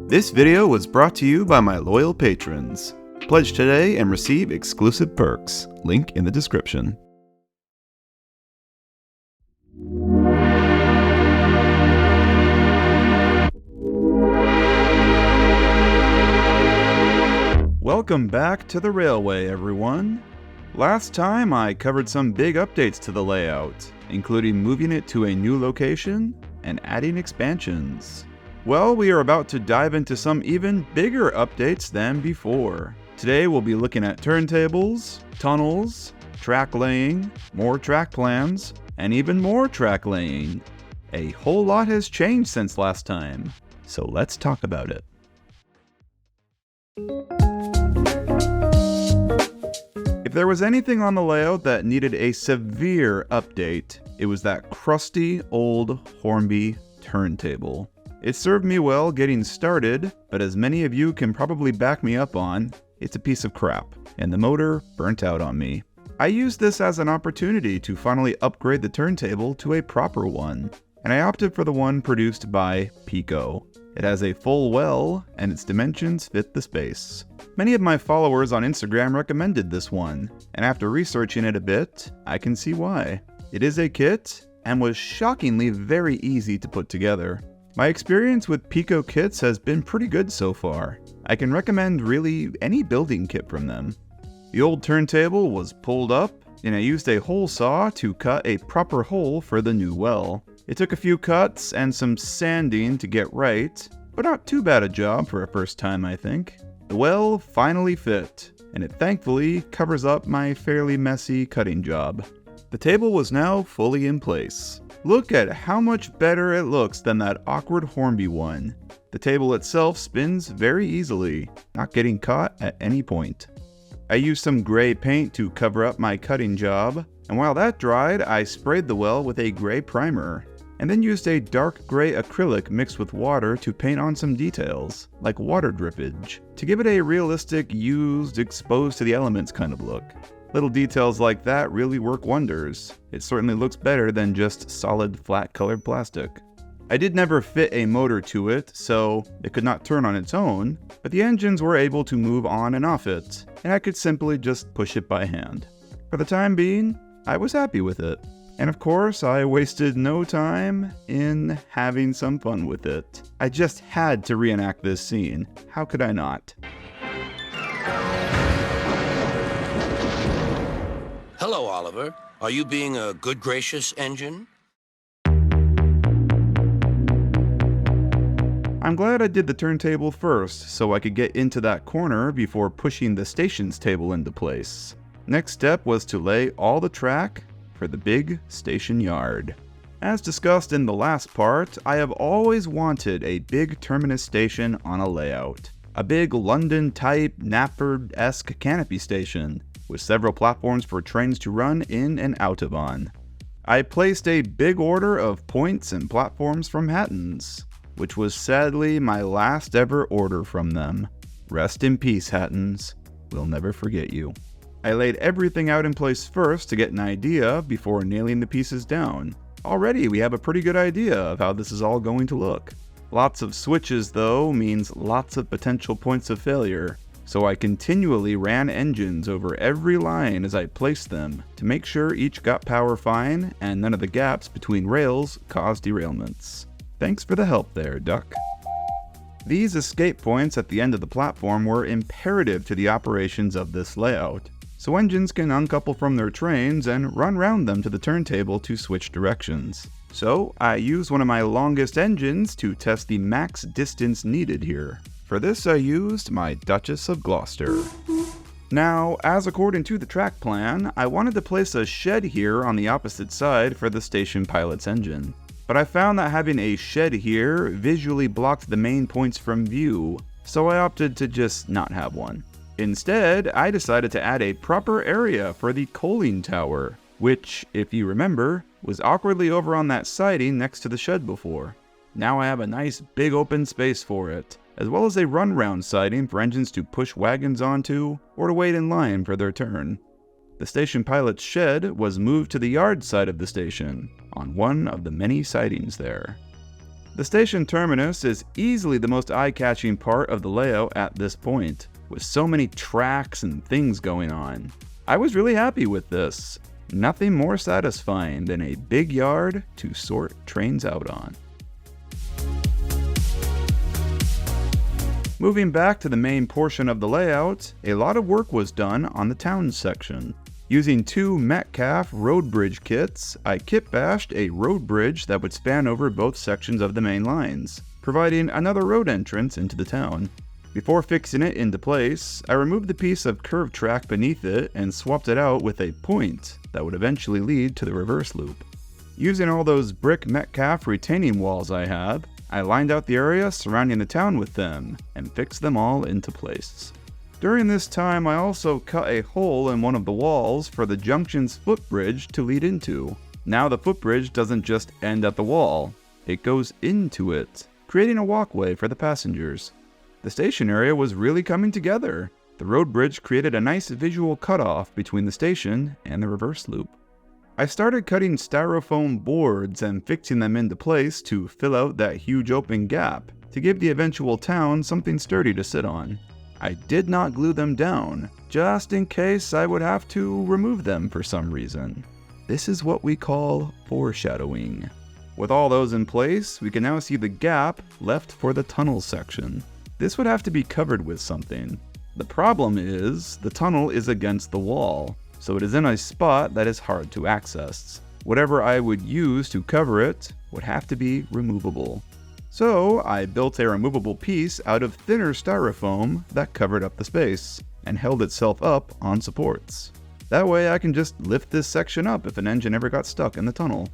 This video was brought to you by my loyal patrons. Pledge today and receive exclusive perks. Link in the description. Welcome back to the railway, everyone. Last time I covered some big updates to the layout, including moving it to a new location and adding expansions. Well, we are about to dive into some even bigger updates than before. Today we'll be looking at turntables, tunnels, track laying, more track plans, and even more track laying. A whole lot has changed since last time, so let's talk about it. If there was anything on the layout that needed a severe update, it was that crusty old Hornby turntable. It served me well getting started, but as many of you can probably back me up on, it's a piece of crap, and the motor burnt out on me. I used this as an opportunity to finally upgrade the turntable to a proper one, and I opted for the one produced by Pico. It has a full well, and its dimensions fit the space. Many of my followers on Instagram recommended this one, and after researching it a bit, I can see why. It is a kit, and was shockingly very easy to put together. My experience with Pico kits has been pretty good so far. I can recommend really any building kit from them. The old turntable was pulled up, and I used a hole saw to cut a proper hole for the new well. It took a few cuts and some sanding to get right, but not too bad a job for a first time, I think. The well finally fit, and it thankfully covers up my fairly messy cutting job. The table was now fully in place. Look at how much better it looks than that awkward Hornby one. The table itself spins very easily, not getting caught at any point. I used some gray paint to cover up my cutting job, and while that dried, I sprayed the well with a gray primer, and then used a dark gray acrylic mixed with water to paint on some details, like water drippage, to give it a realistic, used, exposed to the elements kind of look. Little details like that really work wonders. It certainly looks better than just solid, flat-colored plastic. I did never fit a motor to it, so it could not turn on its own, but the engines were able to move on and off it, and I could simply just push it by hand. For the time being, I was happy with it. And of course, I wasted no time in having some fun with it. I just had to reenact this scene. How could I not? Hello, Oliver. Are you being a good gracious engine? I'm glad I did the turntable first, so I could get into that corner before pushing the stations table into place. Next step was to lay all the track for the big station yard. As discussed in the last part, I have always wanted a big terminus station on a layout. A big London-type, Knapford-esque canopy station, with several platforms for trains to run in and out of on. I placed a big order of points and platforms from Hatton's, which was sadly my last ever order from them. Rest in peace, Hatton's. We'll never forget you. I laid everything out in place first to get an idea before nailing the pieces down. Already we have a pretty good idea of how this is all going to look. Lots of switches though means lots of potential points of failure, so I continually ran engines over every line as I placed them to make sure each got power fine and none of the gaps between rails caused derailments. Thanks for the help there, Duck. These escape points at the end of the platform were imperative to the operations of this layout, so engines can uncouple from their trains and run round them to the turntable to switch directions. So I used one of my longest engines to test the max distance needed here. For this I used my Duchess of Gloucester. Now, as according to the track plan, I wanted to place a shed here on the opposite side for the station pilot's engine. But I found that having a shed here visually blocked the main points from view, so I opted to just not have one. Instead, I decided to add a proper area for the coaling tower, which, if you remember, was awkwardly over on that siding next to the shed before. Now I have a nice big open space for it, as well as a run-round siding for engines to push wagons onto or to wait in line for their turn. The station pilot's shed was moved to the yard side of the station, on one of the many sidings there. The station terminus is easily the most eye-catching part of the layout at this point, with so many tracks and things going on. I was really happy with this. Nothing more satisfying than a big yard to sort trains out on. Moving back to the main portion of the layout, a lot of work was done on the town section. Using 2 Metcalf road bridge kits, I kit bashed a road bridge that would span over both sections of the main lines, providing another road entrance into the town. Before fixing it into place, I removed the piece of curved track beneath it and swapped it out with a point that would eventually lead to the reverse loop. Using all those brick Metcalf retaining walls I have, I lined out the area surrounding the town with them and fixed them all into place. During this time, I also cut a hole in one of the walls for the junction's footbridge to lead into. Now the footbridge doesn't just end at the wall, it goes into it, creating a walkway for the passengers. The station area was really coming together. The road bridge created a nice visual cutoff between the station and the reverse loop. I started cutting styrofoam boards and fixing them into place to fill out that huge open gap to give the eventual town something sturdy to sit on. I did not glue them down, just in case I would have to remove them for some reason. This is what we call foreshadowing. With all those in place, we can now see the gap left for the tunnel section. This would have to be covered with something. The problem is, the tunnel is against the wall, so it is in a spot that is hard to access. Whatever I would use to cover it would have to be removable. So I built a removable piece out of thinner styrofoam that covered up the space and held itself up on supports. That way I can just lift this section up if an engine ever got stuck in the tunnel.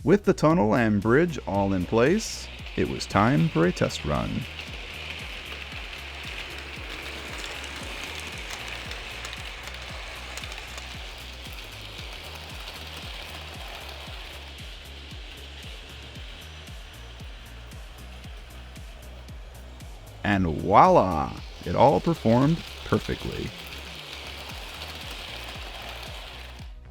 With the tunnel and bridge all in place, it was time for a test run. And voila! It all performed perfectly.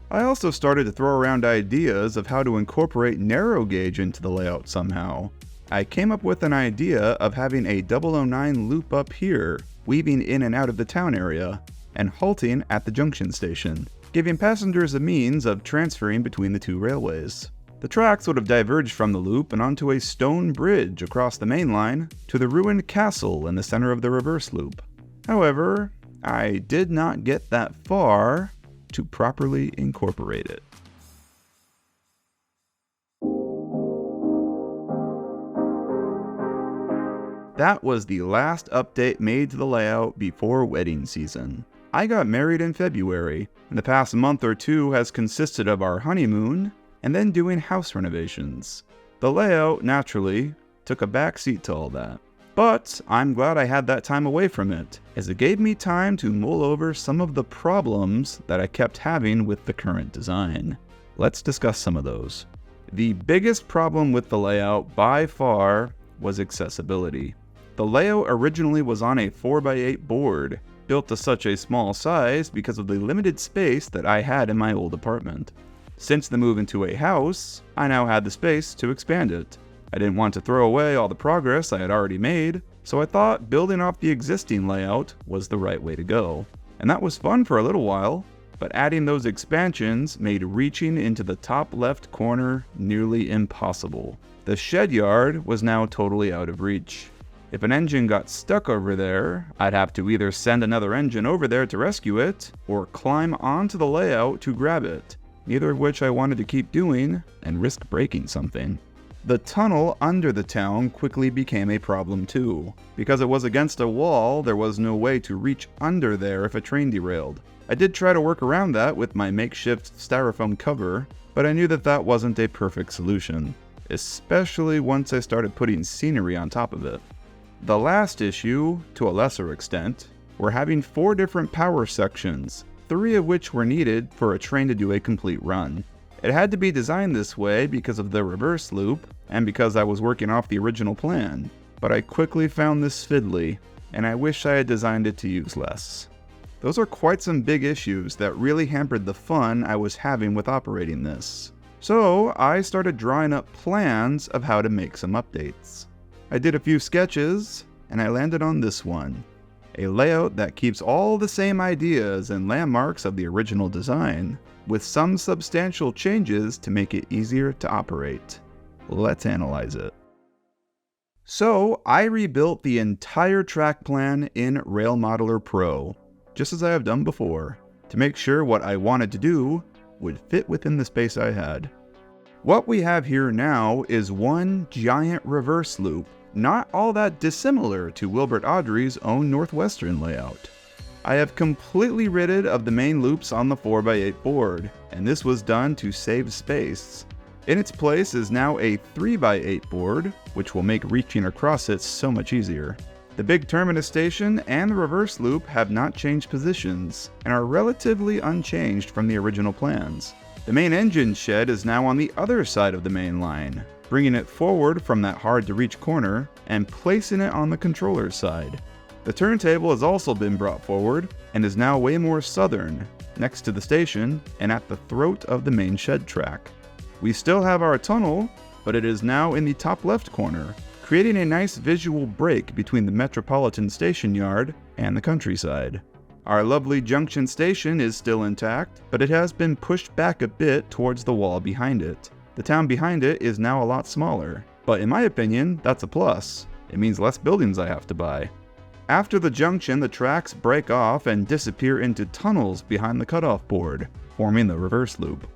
I also started to throw around ideas of how to incorporate narrow gauge into the layout somehow. I came up with an idea of having a 009 loop up here, weaving in and out of the town area, and halting at the junction station, giving passengers a means of transferring between the two railways. The tracks would have diverged from the loop and onto a stone bridge across the main line to the ruined castle in the center of the reverse loop. However, I did not get that far to properly incorporate it. That was the last update made to the layout before wedding season. I got married in February, and the past month or two has consisted of our honeymoon and then doing house renovations. The layout, naturally, took a backseat to all that. But I'm glad I had that time away from it, as it gave me time to mull over some of the problems that I kept having with the current design. Let's discuss some of those. The biggest problem with the layout by far was accessibility. The layout originally was on a 4x8 board, built to such a small size because of the limited space that I had in my old apartment. Since the move into a house, I now had the space to expand it. I didn't want to throw away all the progress I had already made, so I thought building off the existing layout was the right way to go. And that was fun for a little while, but adding those expansions made reaching into the top left corner nearly impossible. The shed yard was now totally out of reach. If an engine got stuck over there, I'd have to either send another engine over there to rescue it, or climb onto the layout to grab it, neither of which I wanted to keep doing and risk breaking something. The tunnel under the town quickly became a problem too. Because it was against a wall, there was no way to reach under there if a train derailed. I did try to work around that with my makeshift styrofoam cover, but I knew that that wasn't a perfect solution, especially once I started putting scenery on top of it. The last issue, to a lesser extent, were having 4 different power sections, 3 of which were needed for a train to do a complete run. It had to be designed this way because of the reverse loop, and because I was working off the original plan, but I quickly found this fiddly, and I wish I had designed it to use less. Those are quite some big issues that really hampered the fun I was having with operating this. So I started drawing up plans of how to make some updates. I did a few sketches, and I landed on this one. A layout that keeps all the same ideas and landmarks of the original design, with some substantial changes to make it easier to operate. Let's analyze it. So I rebuilt the entire track plan in Rail Modeler Pro, just as I have done before, to make sure what I wanted to do would fit within the space I had. What we have here now is one giant reverse loop, not all that dissimilar to Wilbert Awdry's own Northwestern layout. I have completely rid of the main loops on the 4x8 board, and this was done to save space. In its place is now a 3x8 board, which will make reaching across it so much easier. The big terminus station and the reverse loop have not changed positions, and are relatively unchanged from the original plans. The main engine shed is now on the other side of the main line, bringing it forward from that hard-to-reach corner and placing it on the controller's side. The turntable has also been brought forward and is now way more southern, next to the station and at the throat of the main shed track. We still have our tunnel, but it is now in the top left corner, creating a nice visual break between the Metropolitan Station Yard and the countryside. Our lovely junction station is still intact, but it has been pushed back a bit towards the wall behind it. The town behind it is now a lot smaller, but in my opinion, that's a plus. It means less buildings I have to buy. After the junction, the tracks break off and disappear into tunnels behind the cutoff board, forming the reverse loop.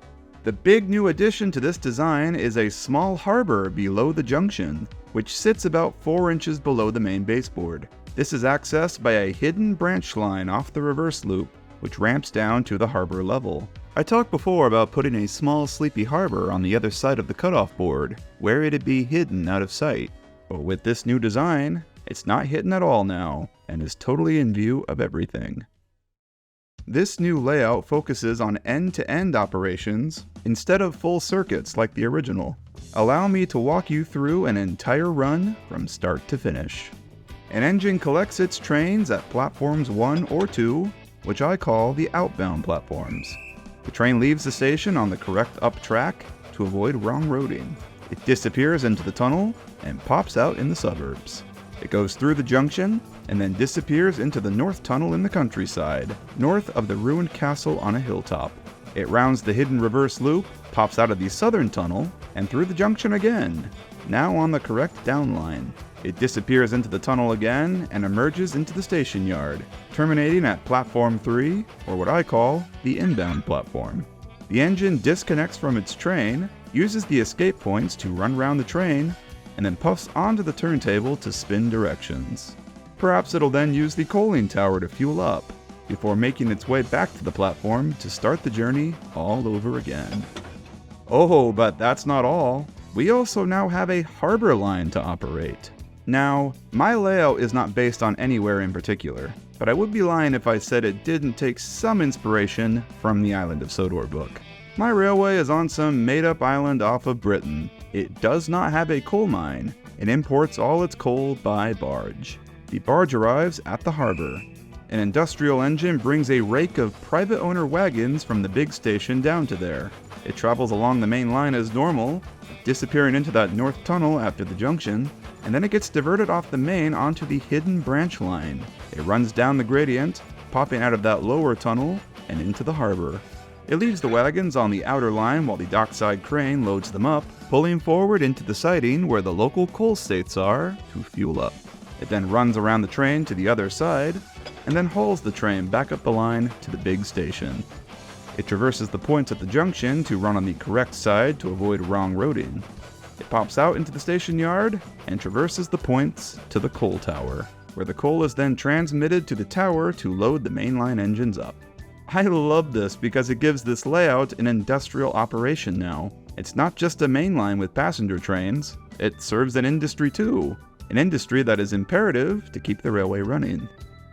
The big new addition to this design is a small harbor below the junction, which sits about 4 inches below the main baseboard. This is accessed by a hidden branch line off the reverse loop, which ramps down to the harbor level. I talked before about putting a small sleepy harbor on the other side of the cutoff board, where it'd be hidden out of sight. But with this new design, it's not hidden at all now, and is totally in view of everything. This new layout focuses on end-to-end operations instead of full circuits like the original. Allow me to walk you through an entire run from start to finish. An engine collects its trains at platforms 1 or 2, which I call the outbound platforms. The train leaves the station on the correct up track to avoid wrong roading. It disappears into the tunnel and pops out in the suburbs. It goes through the junction and then disappears into the north tunnel in the countryside, north of the ruined castle on a hilltop. It rounds the hidden reverse loop, pops out of the southern tunnel, and through the junction again, now on the correct downline. It disappears into the tunnel again and emerges into the station yard, terminating at platform 3, or what I call the inbound platform. The engine disconnects from its train, uses the escape points to run round the train, and then puffs onto the turntable to spin directions. Perhaps it'll then use the coaling tower to fuel up, before making its way back to the platform to start the journey all over again. Oh, but that's not all. We also now have a harbor line to operate. Now, my layout is not based on anywhere in particular, but I would be lying if I said it didn't take some inspiration from the Island of Sodor book. My railway is on some made-up island off of Britain. It does not have a coal mine, and imports all its coal by barge. The barge arrives at the harbor. An industrial engine brings a rake of private owner wagons from the big station down to there. It travels along the main line as normal, disappearing into that north tunnel after the junction, and then it gets diverted off the main onto the hidden branch line. It runs down the gradient, popping out of that lower tunnel and into the harbor. It leaves the wagons on the outer line while the dockside crane loads them up, pulling forward into the siding where the local coal states are to fuel up. It then runs around the train to the other side, and then hauls the train back up the line to the big station. It traverses the points at the junction to run on the correct side to avoid wrong roading. It pops out into the station yard and traverses the points to the coal tower, where the coal is then transmitted to the tower to load the mainline engines up. I love this because it gives this layout an industrial operation now. It's not just a mainline with passenger trains, it serves an industry too. An industry that is imperative to keep the railway running.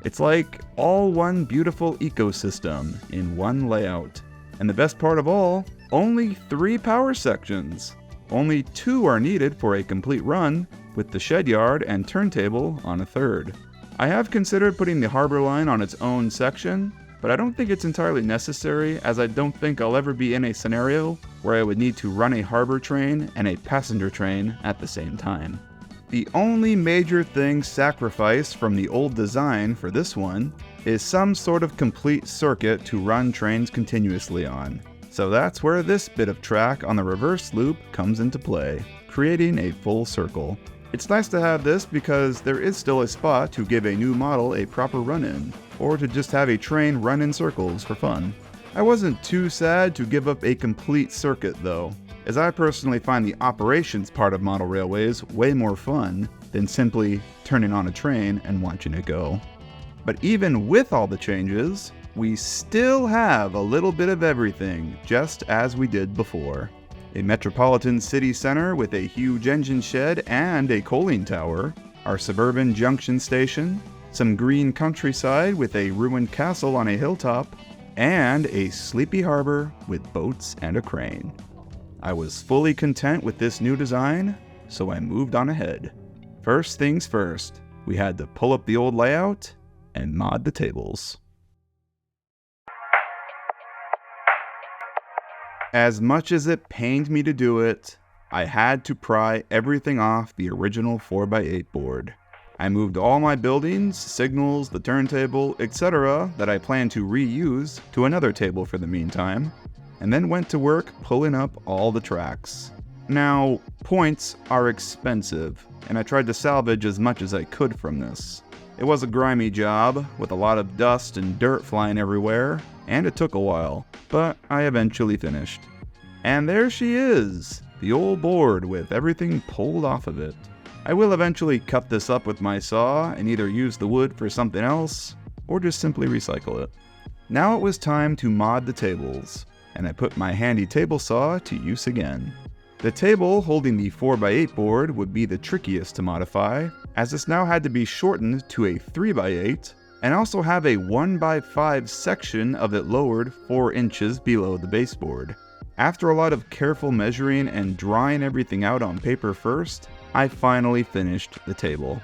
It's like all one beautiful ecosystem in one layout. And the best part of all, only 3 power sections. Only 2 are needed for a complete run, with the shed yard and turntable on a third. I have considered putting the harbor line on its own section, but I don't think it's entirely necessary, as I don't think I'll ever be in a scenario where I would need to run a harbor train and a passenger train at the same time. The only major thing sacrificed from the old design for this one is some sort of complete circuit to run trains continuously on. So that's where this bit of track on the reverse loop comes into play, creating a full circle. It's nice to have this because there is still a spot to give a new model a proper run-in, or to just have a train run in circles for fun. I wasn't too sad to give up a complete circuit though, as I personally find the operations part of model railways way more fun than simply turning on a train and watching it go. But even with all the changes, we still have a little bit of everything, just as we did before. A metropolitan city center with a huge engine shed and a coaling tower, our suburban junction station, some green countryside with a ruined castle on a hilltop, and a sleepy harbor with boats and a crane. I was fully content with this new design, so I moved on ahead. First things first, we had to pull up the old layout and mod the tables. As much as it pained me to do it, I had to pry everything off the original 4x8 board. I moved all my buildings, signals, the turntable, etc. that I planned to reuse to another table for the meantime, and then went to work pulling up all the tracks. Now, points are expensive, and I tried to salvage as much as I could from this. It was a grimy job, with a lot of dust and dirt flying everywhere, and it took a while, but I eventually finished. And there she is, the old board with everything pulled off of it. I will eventually cut this up with my saw and either use the wood for something else, or just simply recycle it. Now it was time to mod the tables, and I put my handy table saw to use again. The table holding the 4x8 board would be the trickiest to modify, as this now had to be shortened to a 3x8, and also have a 1x5 section of it lowered 4 inches below the baseboard. After a lot of careful measuring and drawing everything out on paper first, I finally finished the table.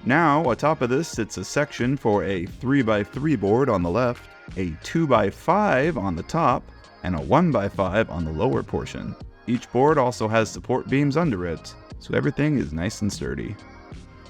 Now, atop of this sits a section for a 3x3 board on the left, a 2x5 on the top, and a 1x5 on the lower portion. Each board also has support beams under it, so everything is nice and sturdy.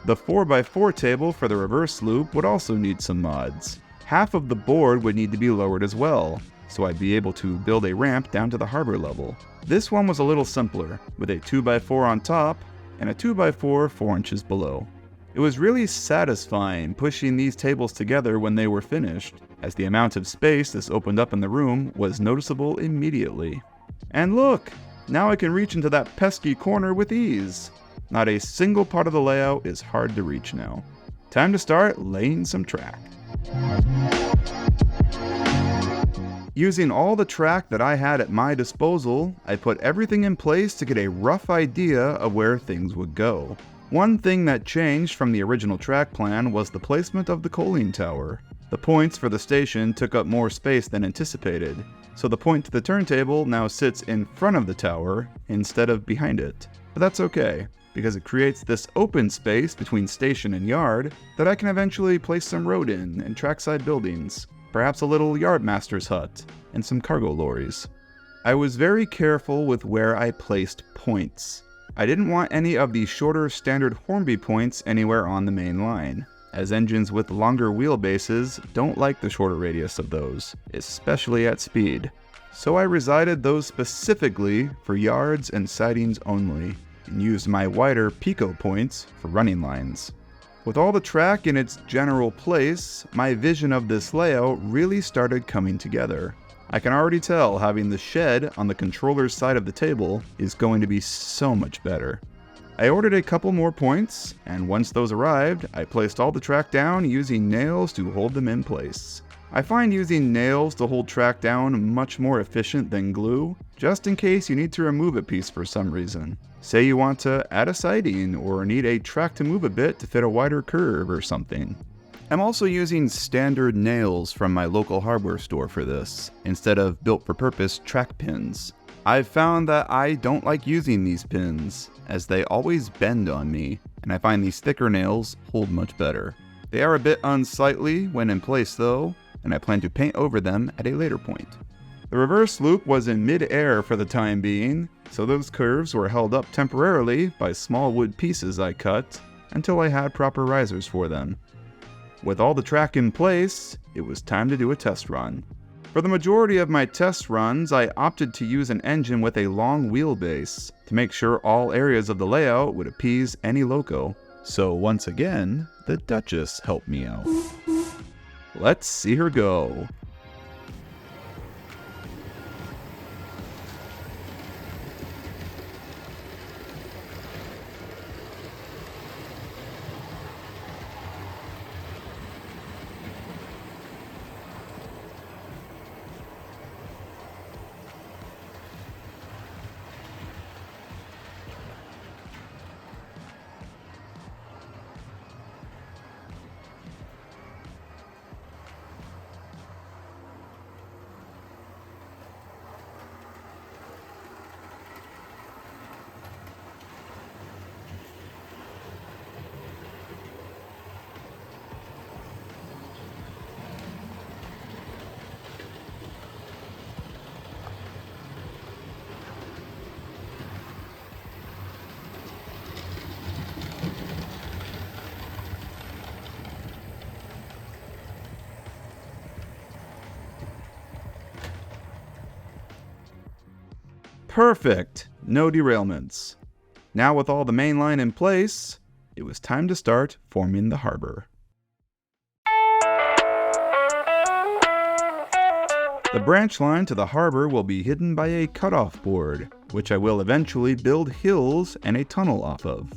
The 4x4 table for the reverse loop would also need some mods. Half of the board would need to be lowered as well, so I'd be able to build a ramp down to the harbor level. This one was a little simpler, with a 2x4 on top and a 2x4 4 inches below. It was really satisfying pushing these tables together when they were finished, as the amount of space this opened up in the room was noticeable immediately. And look! Now I can reach into that pesky corner with ease. Not a single part of the layout is hard to reach now. Time to start laying some track. Using all the track that I had at my disposal, I put everything in place to get a rough idea of where things would go. One thing that changed from the original track plan was the placement of the coaling tower. The points for the station took up more space than anticipated, so the point to the turntable now sits in front of the tower instead of behind it. But that's okay, because it creates this open space between station and yard that I can eventually place some road in and trackside buildings, perhaps a little yardmaster's hut, and some cargo lorries. I was very careful with where I placed points. I didn't want any of the shorter standard Hornby points anywhere on the main line, as engines with longer wheelbases don't like the shorter radius of those, especially at speed. So I resided those specifically for yards and sidings only, and used my wider Pico points for running lines. With all the track in its general place, my vision of this layout really started coming together. I can already tell having the shed on the controller's side of the table is going to be so much better. I ordered a couple more points, and once those arrived, I placed all the track down using nails to hold them in place. I find using nails to hold track down much more efficient than glue, just in case you need to remove a piece for some reason. Say you want to add a siding or need a track to move a bit to fit a wider curve or something. I'm also using standard nails from my local hardware store for this, instead of built-for-purpose track pins. I've found that I don't like using these pins, as they always bend on me, and I find these thicker nails hold much better. They are a bit unsightly when in place though, and I plan to paint over them at a later point. The reverse loop was in mid-air for the time being, so those curves were held up temporarily by small wood pieces I cut until I had proper risers for them. With all the track in place, it was time to do a test run. For the majority of my test runs, I opted to use an engine with a long wheelbase to make sure all areas of the layout would appease any loco. So once again, the Duchess helped me out. Let's see her go. Perfect! No derailments. Now with all the main line in place, it was time to start forming the harbor. The branch line to the harbor will be hidden by a cutoff board, which I will eventually build hills and a tunnel off of.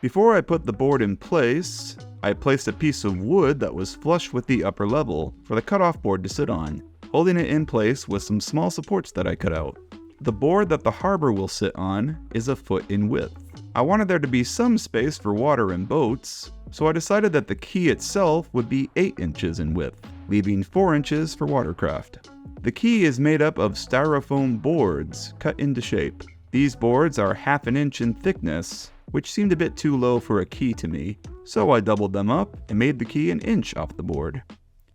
Before I put the board in place, I placed a piece of wood that was flush with the upper level for the cutoff board to sit on, holding it in place with some small supports that I cut out. The board that the harbor will sit on is a foot in width. I wanted there to be some space for water and boats, so I decided that the quay itself would be 8 inches in width, leaving 4 inches for watercraft. The quay is made up of styrofoam boards cut into shape. These boards are 1/2 inch in thickness, which seemed a bit too low for a quay to me, so I doubled them up and made the quay 1 inch off the board.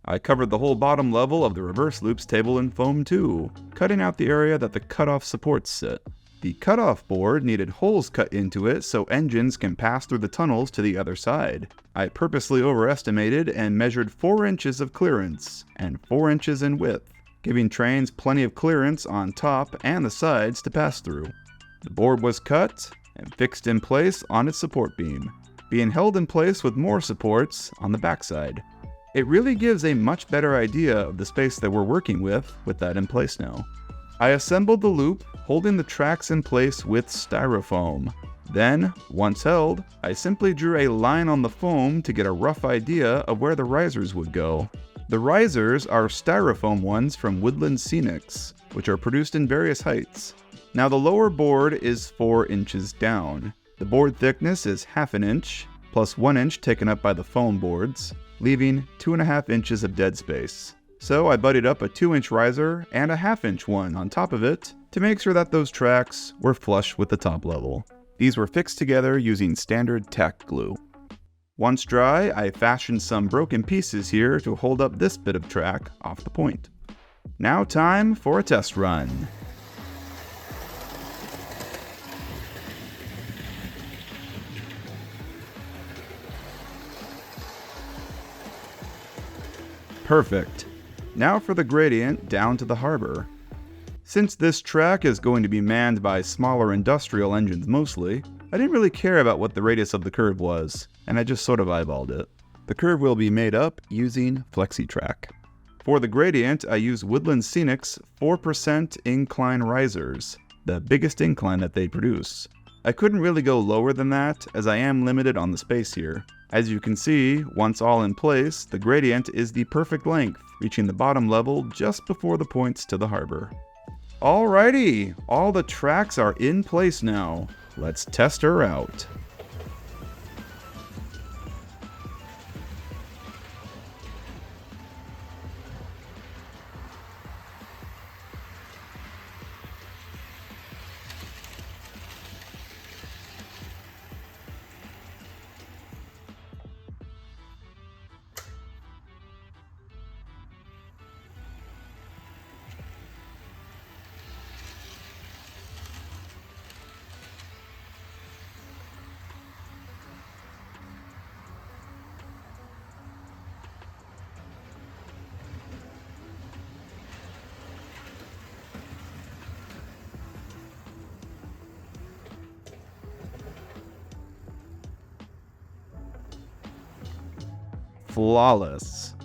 I covered the whole bottom level of the reverse loops table in foam too, cutting out the area that the cutoff supports sit. The cutoff board needed holes cut into it so engines can pass through the tunnels to the other side. I purposely overestimated and measured 4 inches of clearance and 4 inches in width, giving trains plenty of clearance on top and the sides to pass through. The board was cut and fixed in place on its support beam, being held in place with more supports on the backside. It really gives a much better idea of the space that we're working with that in place now. I assembled the loop, holding the tracks in place with styrofoam. Then, once held, I simply drew a line on the foam to get a rough idea of where the risers would go. The risers are styrofoam ones from Woodland Scenics, which are produced in various heights. Now the lower board is 4 inches down. The board thickness is 1/2 inch, plus 1 inch taken up by the foam boards, leaving 2.5 inches of dead space. So I butted up a 2-inch riser and a 1/2 inch one on top of it to make sure that those tracks were flush with the top level. These were fixed together using standard tack glue. Once dry, I fashioned some broken pieces here to hold up this bit of track off the point. Now time for a test run. Perfect. Now for the gradient down to the harbor. Since this track is going to be manned by smaller industrial engines mostly, I didn't really care about what the radius of the curve was, and I just sort of eyeballed it. The curve will be made up using FlexiTrack. For the gradient, I use Woodland Scenics 4% incline risers, the biggest incline that they produce. I couldn't really go lower than that, as I am limited on the space here. As you can see, once all in place, the gradient is the perfect length, reaching the bottom level just before the points to the harbor. Alrighty, all the tracks are in place now. Let's test her out. Flawless.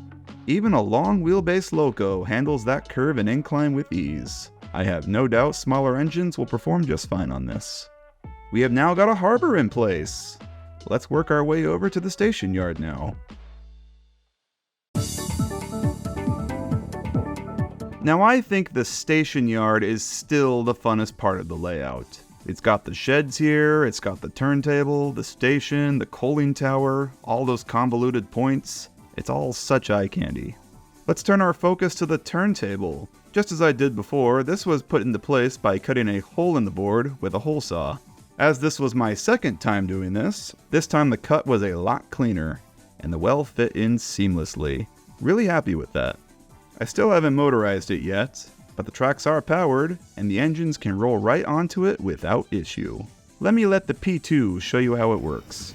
Even a long wheelbase loco handles that curve and incline with ease. I have no doubt smaller engines will perform just fine on this. We have now got a harbor in place. Let's work our way over to the station yard now. Now I think the station yard is still the funnest part of the layout. It's got the sheds here, it's got the turntable, the station, the coaling tower, all those convoluted points. It's all such eye candy. Let's turn our focus to the turntable. Just as I did before, this was put into place by cutting a hole in the board with a hole saw. As this was my second time doing this time the cut was a lot cleaner, and the well fit in seamlessly. Really happy with that. I still haven't motorized it yet, but the tracks are powered, and the engines can roll right onto it without issue. Let me let the P2 show you how it works.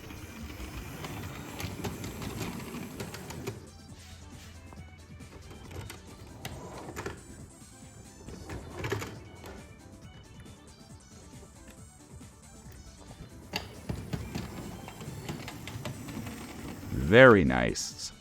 Very nice.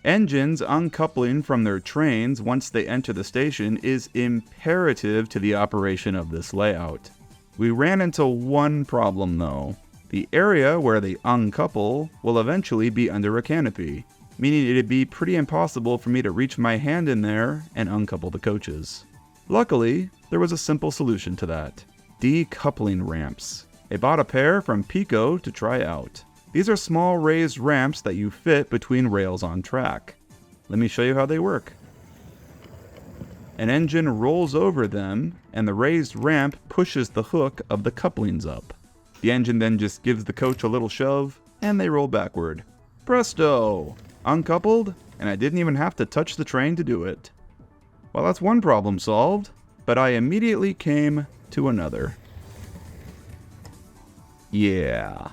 Engines uncoupling from their trains once they enter the station is imperative to the operation of this layout. We ran into one problem though. The area where they uncouple will eventually be under a canopy, meaning it'd be pretty impossible for me to reach my hand in there and uncouple the coaches. Luckily, there was a simple solution to that. Decoupling ramps. I bought a pair from Pico to try out. These are small raised ramps that you fit between rails on track. Let me show you how they work. An engine rolls over them, and the raised ramp pushes the hook of the couplings up. The engine then just gives the coach a little shove, and they roll backward. Presto! Uncoupled, and I didn't even have to touch the train to do it. Well, that's one problem solved, but I immediately came to another. Yeah.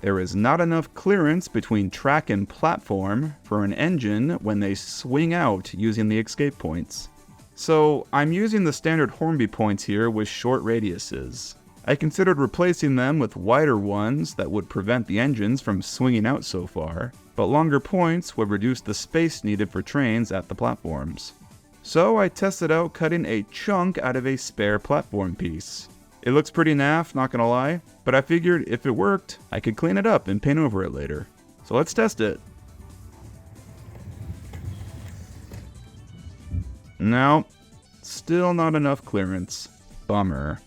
There is not enough clearance between track and platform for an engine when they swing out using the escape points. So I'm using the standard Hornby points here with short radiuses. I considered replacing them with wider ones that would prevent the engines from swinging out so far, but longer points would reduce the space needed for trains at the platforms. So I tested out cutting a chunk out of a spare platform piece. It looks pretty naff, not gonna lie, but I figured if it worked, I could clean it up and paint over it later. So let's test it. No, still not enough clearance. Bummer.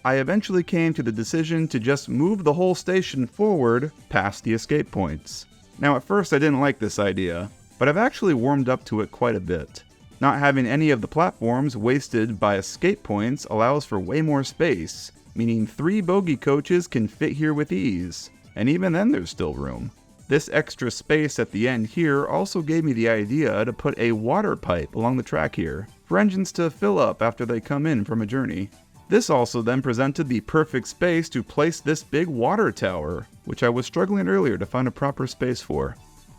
I eventually came to the decision to just move the whole station forward past the escape points. Now at first I didn't like this idea, but I've actually warmed up to it quite a bit. Not having any of the platforms wasted by escape points allows for way more space, meaning 3 bogie coaches can fit here with ease, and even then there's still room. This extra space at the end here also gave me the idea to put a water pipe along the track here, for engines to fill up after they come in from a journey. This also then presented the perfect space to place this big water tower, which I was struggling earlier to find a proper space for.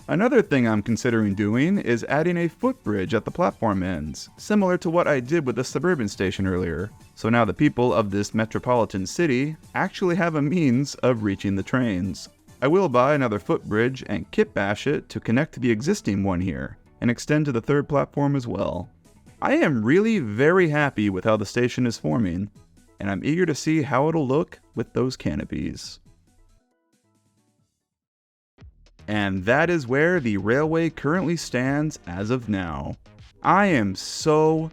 Another thing I'm considering doing is adding a footbridge at the platform ends, similar to what I did with the suburban station earlier, so now the people of this metropolitan city actually have a means of reaching the trains. I will buy another footbridge and kit bash it to connect to the existing one here, and extend to the third platform as well. I am really very happy with how the station is forming, and I'm eager to see how it'll look with those canopies. And that is where the railway currently stands as of now. I am so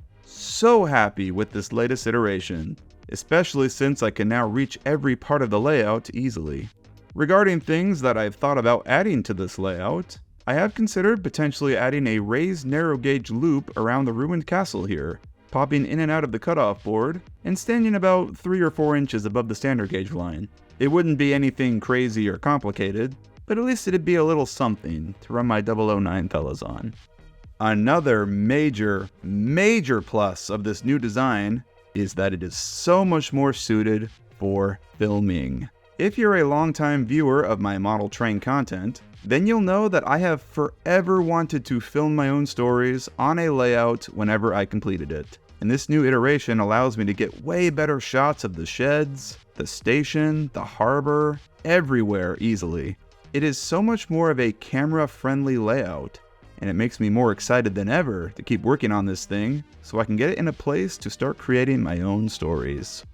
happy with this latest iteration, especially since I can now reach every part of the layout easily. Regarding things that I've thought about adding to this layout, I have considered potentially adding a raised narrow gauge loop around the ruined castle here, popping in and out of the cutoff board, and standing about 3 or 4 inches above the standard gauge line. It wouldn't be anything crazy or complicated, but at least it'd be a little something to run my 009 fellas on. Another major plus of this new design is that it is so much more suited for filming. If you're a longtime viewer of my model train content, then you'll know that I have forever wanted to film my own stories on a layout whenever I completed it. And this new iteration allows me to get way better shots of the sheds, the station, the harbor, everywhere easily. It is so much more of a camera-friendly layout, and it makes me more excited than ever to keep working on this thing so I can get it in a place to start creating my own stories.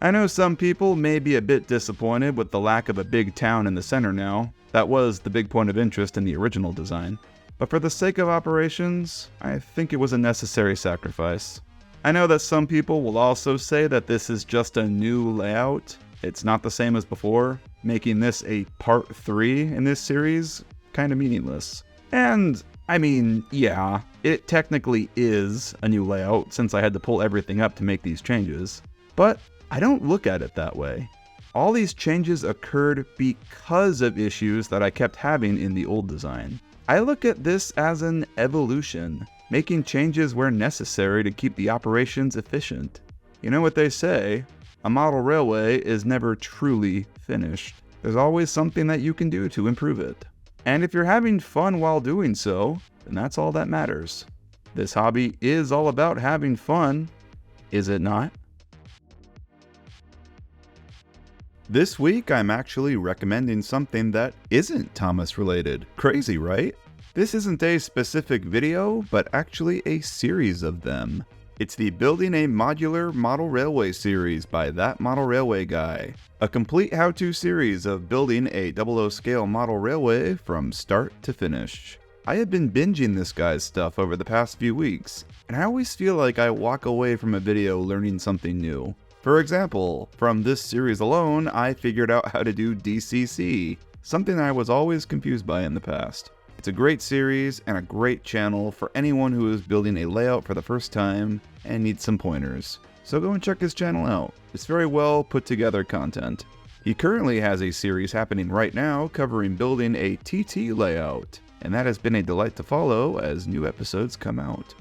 I know some people may be a bit disappointed with the lack of a big town in the center now. That was the big point of interest in the original design. But for the sake of operations, I think it was a necessary sacrifice. I know that some people will also say that this is just a new layout. It's not the same as before, making this a part 3 in this series kind of meaningless. And, I mean, yeah, it technically is a new layout since I had to pull everything up to make these changes. But I don't look at it that way. All these changes occurred because of issues that I kept having in the old design. I look at this as an evolution, making changes where necessary to keep the operations efficient. You know what they say, a model railway is never truly finished. There's always something that you can do to improve it. And if you're having fun while doing so, then that's all that matters. This hobby is all about having fun, is it not? This week, I'm actually recommending something that isn't Thomas related. Crazy, right? This isn't a specific video, but actually a series of them. It's the Building a Modular Model Railway series by That Model Railway Guy. A complete how-to series of building a 00 scale model railway from start to finish. I have been binging this guy's stuff over the past few weeks, and I always feel like I walk away from a video learning something new. For example, from this series alone, I figured out how to do DCC, something I was always confused by in the past. It's a great series and a great channel for anyone who is building a layout for the first time and needs some pointers. So go and check his channel out. It's very well put together content. He currently has a series happening right now covering building a TT layout, and that has been a delight to follow as new episodes come out.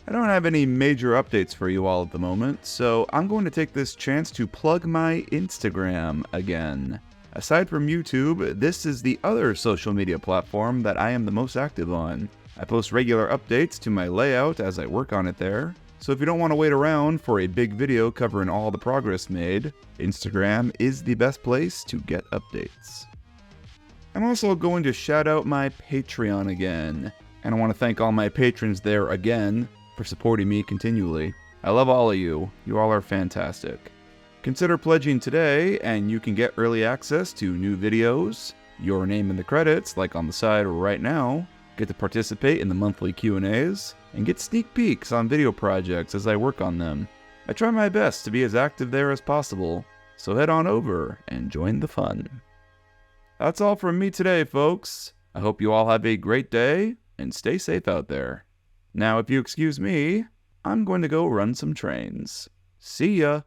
I don't have any major updates for you all at the moment, so I'm going to take this chance to plug my Instagram again. Aside from YouTube, this is the other social media platform that I am the most active on. I post regular updates to my layout as I work on it there, so if you don't want to wait around for a big video covering all the progress made, Instagram is the best place to get updates. I'm also going to shout out my Patreon again, and I want to thank all my patrons there again for supporting me continually. I love all of you. You all are fantastic. Consider pledging today, and you can get early access to new videos, your name in the credits, like on the side right now, get to participate in the monthly Q&As, and get sneak peeks on video projects as I work on them. I try my best to be as active there as possible, so head on over and join the fun. That's all from me today, folks. I hope you all have a great day, and stay safe out there. Now, if you excuse me, I'm going to go run some trains. See ya!